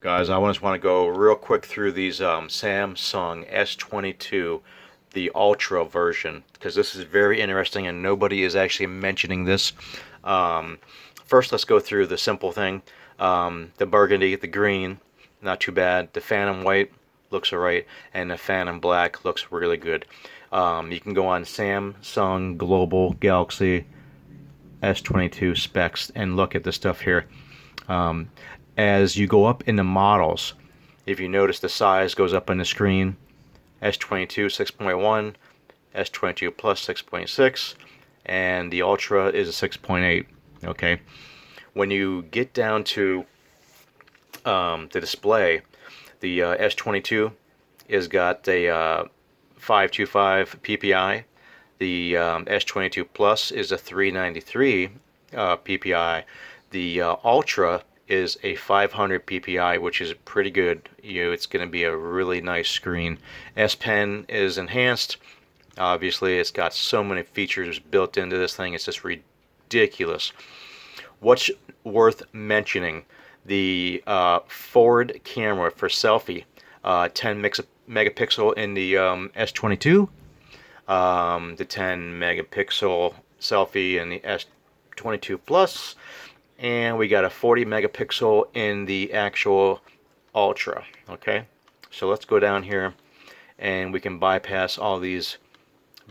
Guys, I just want to go real quick through these Samsung S22, the Ultra version, because this is very interesting and nobody is actually mentioning this. Um, First, let's go through the simple thing. The burgundy, the green, not too bad. The Phantom white looks alright, and the Phantom black looks really good. You can go on Samsung Global Galaxy S22 specs and look at the stuff here. Um, as you go up in the models, if you notice the size goes up on the screen, S22 6.1, S22 Plus 6.6, and the Ultra is a 6.8. Okay, when you get down to the display, the S22 is got a 525 ppi. The S22 Plus is a 393 ppi. The Ultra is a 500 ppi, which is pretty good. It's going to be a really nice screen. S Pen is enhanced. Obviously, it's got so many features built into this thing. It's just ridiculous. What's worth mentioning? The forward camera for selfie, 10 megapixel in the S22, the 10 megapixel selfie in the S22 Plus, and we got a 40 megapixel in the actual Ultra. Okay, so let's go down here and we can bypass all these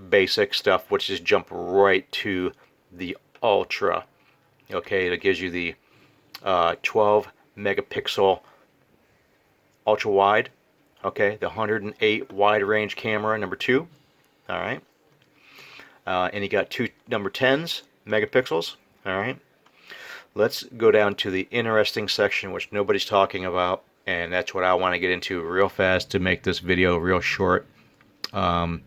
basic stuff, which is jump right to the Ultra. Okay, it gives you the 12 megapixel ultra wide. Okay, the 108 wide range camera, number 2. All right, and you got two number 10s megapixels. All right, let's go down to the interesting section, which nobody's talking about, and that's what I want to get into real fast to make this video real short. And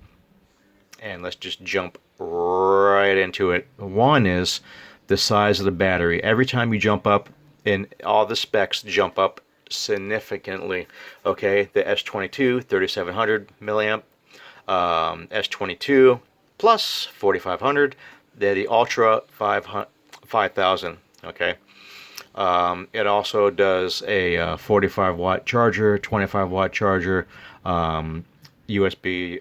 let's just jump right into it. One is the size of the battery. Every time you jump up, and all the specs jump up significantly. Okay, the S22 3700 milliamp, S22 Plus 4500, the Ultra 5000. Okay, it also does a 45 watt charger, 25 watt charger, USB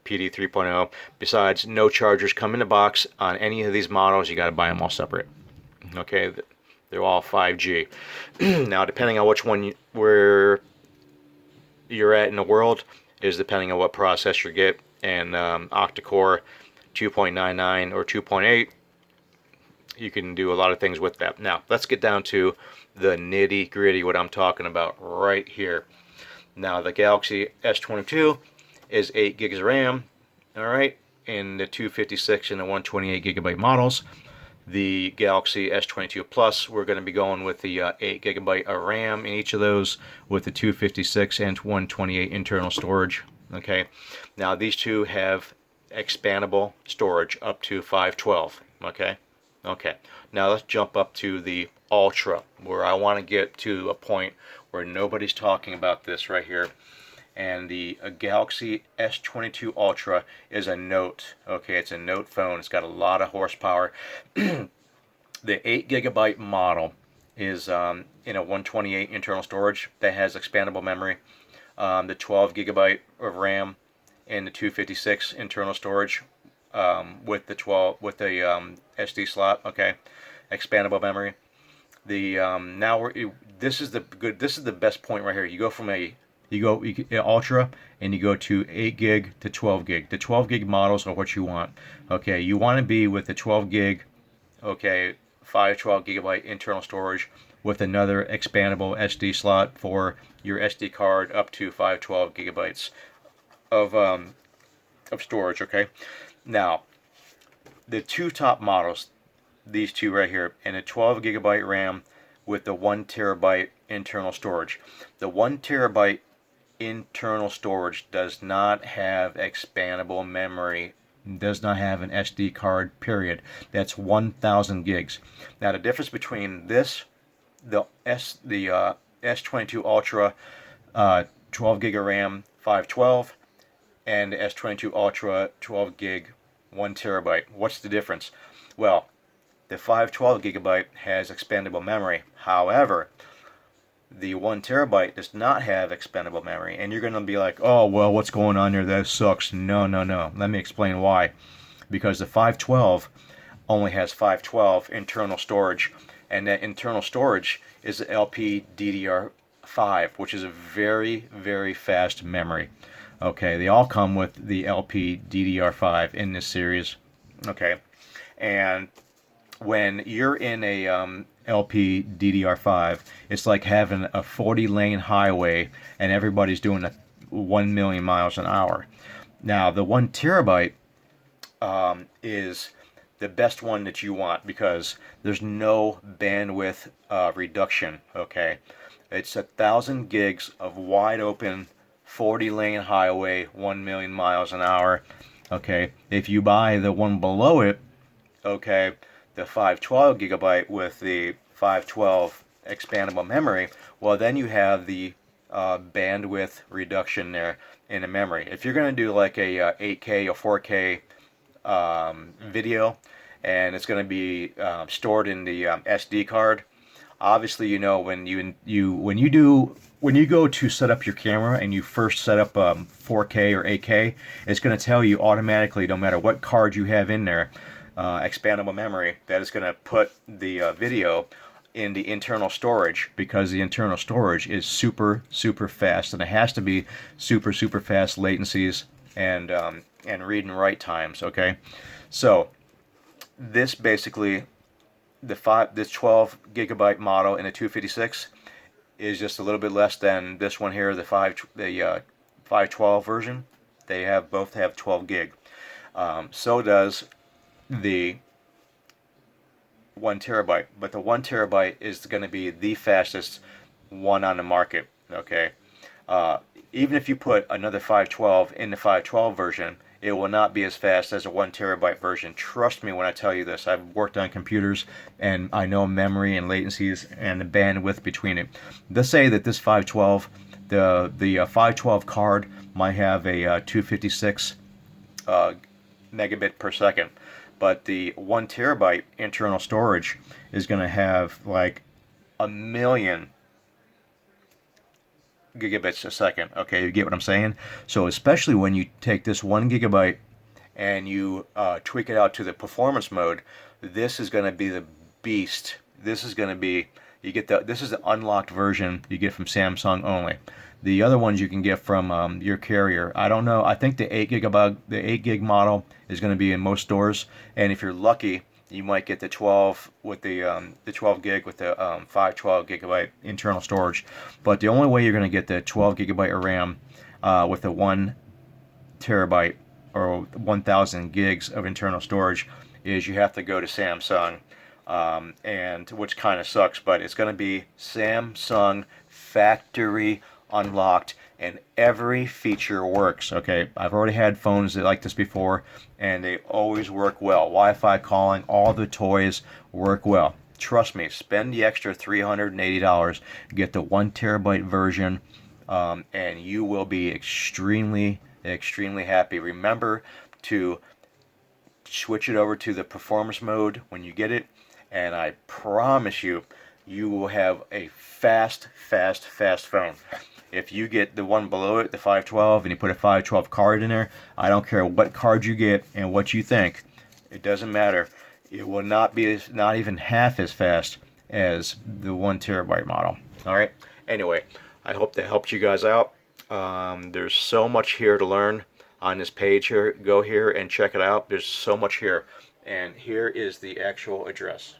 PD 3.0. Besides, no chargers come in the box on any of these models. You got to buy them all separate. Okay, they're all 5G. Now, depending on which one where you're at in the world, is depending on what processor you get, and octa-core 2.99 or 2.8. You can do a lot of things with that. Now, let's get down to the nitty gritty, what I'm talking about right here. Now, the Galaxy S22 is 8 gigs of RAM, all right, in the 256 and the 128 gigabyte models. The Galaxy S22 Plus, we're going to be going with the 8 gigabyte of RAM in each of those, with the 256 and 128 internal storage. Okay, now these two have expandable storage up to 512. Okay, now let's jump up to the Ultra, where I want to get to a point where nobody's talking about this right here. And the Galaxy S22 Ultra is a Note. Okay, it's a Note phone. It's got a lot of horsepower. The 8 gigabyte model is in a 128 internal storage that has expandable memory. The 12 gigabyte of RAM and the 256 internal storage with the SD slot. Okay, expandable memory. The this is the best point right here. You go from Ultra, and you go to 8 gig to 12 gig. The 12 gig models are what you want. Okay, you want to be with the 12 gig, okay, 512 gigabyte internal storage with another expandable SD slot for your SD card up to 512 gigabytes of storage. Okay, now the two top models, these two right here, and a 12 gigabyte RAM with the 1 terabyte internal storage. The 1 terabyte internal storage does not have expandable memory, does not have an SD card, period. That's 1000 gigs. Now the difference between this, the S22 Ultra 12 gig of RAM 512, and the S22 Ultra 12 gig 1 terabyte. What's the difference? Well, the 512 gigabyte has expandable memory. However, The 1 terabyte does not have expandable memory, and you're going to be like, oh, well, what's going on there? That sucks. No, no, no. Let me explain why. Because the 512 only has 512 internal storage, and that internal storage is LPDDR5, which is a very, very fast memory. Okay, they all come with the LPDDR5 in this series. Okay, and when you're in a LPDDR5, it's like having a 40-lane highway and everybody's doing a 1 million miles an hour. Now, the 1 terabyte is the best one that you want because there's no bandwidth reduction. Okay, it's 1,000 gigs of wide open 40-lane highway, 1 million miles an hour. Okay, if you buy the one below it, okay, the 512 gigabyte with the 512 expandable memory, well, then you have the bandwidth reduction there in the memory. If you're going to do like a 8K or 4K video, and it's going to be stored in the SD card, obviously, you know, when you go to set up your camera and you first set up 4K or 8K, it's going to tell you automatically, no matter what card you have in there, expandable memory, that is going to put the video in the internal storage, because the internal storage is super fast, and it has to be super fast latencies and read and write times. Okay, so this basically, this 12 gigabyte model in a 256 is just a little bit less than this one here, the 512 version. They both have 12 gig. So does the 1 terabyte, but the 1 terabyte is going to be the fastest one on the market. Okay, even if you put another 512 in the 512 version, it will not be as fast as a 1 terabyte version. Trust me when I tell you this. I've worked on computers and I know memory and latencies and the bandwidth between it. Let's say that this 512, the 512 card might have a 256 megabit per second, but the 1 terabyte internal storage is going to have like 1,000,000 gigabits a second. Okay, you get what I'm saying? So especially when you take this 1 gigabyte and you tweak it out to the performance mode, this is going to be the beast. This is going to be, this is the unlocked version you get from Samsung only. The other ones you can get from your carrier. I don't know. I think the 8 gig model is going to be in most stores, and if you're lucky, you might get the 12 with the 12 gig with the 512 gigabyte internal storage. But the only way you're going to get the 12 gigabyte of RAM with the 1 terabyte or 1,000 gigs of internal storage is you have to go to Samsung, and which kind of sucks, but it's going to be Samsung factory unlocked, and every feature works. Okay, I've already had phones that like this before, and they always work well. Wi-Fi calling, all the toys work well. Trust me, spend the extra $380, get the 1 terabyte version, and you will be extremely happy. Remember to switch it over to the performance mode when you get it, and I promise you, you will have a fast phone. If you get the one below it, the 512, and you put a 512 card in there, I don't care what card you get and what you think, it doesn't matter. It will not even half as fast as the 1 terabyte model. All right. Anyway, I hope that helped you guys out. There's so much here to learn on this page here. Go here and check it out. There's so much here. And here is the actual address.